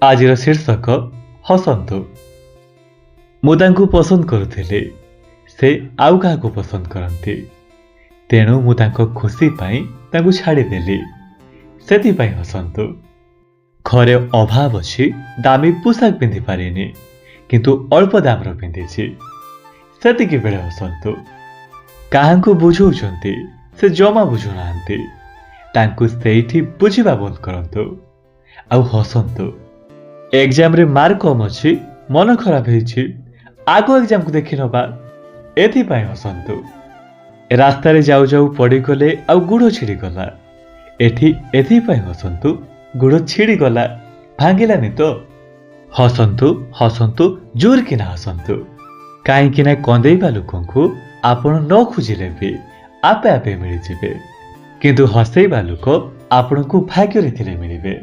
ଆଜିର ଶୀର୍ଷକ ହସନ୍ତୁ। ମୁଁ ତାଙ୍କୁ ପସନ୍ଦ କରୁଥିଲି, ସେ ଆଉ କାହାକୁ ପସନ୍ଦ କରନ୍ତି। ତେଣୁ ମୁଁ ତାଙ୍କ ଖୁସି ପାଇଁ ତାଙ୍କୁ ଛାଡ଼ିଦେଲି, ସେଥିପାଇଁ ହସନ୍ତୁ। ଘରେ ଅଭାବ ଅଛି, ଦାମୀ ପୋଷାକ ପିନ୍ଧି ପାରିନି, କିନ୍ତୁ ଅଳ୍ପ ଦାମର ପିନ୍ଧିଛି, ସେତିକି ବେଳେ ହସନ୍ତୁ। କାହାଙ୍କୁ ବୁଝଉଛନ୍ତି, ସେ ଜମା ବୁଝୁନାହାନ୍ତି, ତାଙ୍କୁ ସେଇଠି ବୁଝିବା ବନ୍ଦ କରନ୍ତୁ ଆଉ ହସନ୍ତୁ। ଏକ୍ଜାମରେ ମାର୍କ କମ୍ ଅଛି, ମନ ଖରାପ ହେଇଛି, ଆଗ ଏକ୍ଜାମକୁ ଦେଖିନବା, ଏଥିପାଇଁ ହସନ୍ତୁ। ରାସ୍ତାରେ ଯାଉ ଯାଉ ପଡ଼ିଗଲେ ଆଉ ଗୋଡ଼ ଛିଡ଼ିଗଲା, ଏଥିପାଇଁ ହସନ୍ତୁ। ଗୋଡ଼ ଛିଡ଼ିଗଲା, ଭାଙ୍ଗିଲାନି ତ? ହସନ୍ତୁ ହସନ୍ତୁ, ଜୋରକିନା ହସନ୍ତୁ। କାହିଁକି ନା କନ୍ଦେଇବା ଲୋକଙ୍କୁ ଆପଣ ନ ଖୋଜିଲେ ବି ଆପେ ଆପେ ମିଳିଯିବେ, କିନ୍ତୁ ହସେଇବା ଲୋକ ଆପଣଙ୍କୁ ଭାଗ୍ୟରେ ଥିଲେ ମିଳିବେ।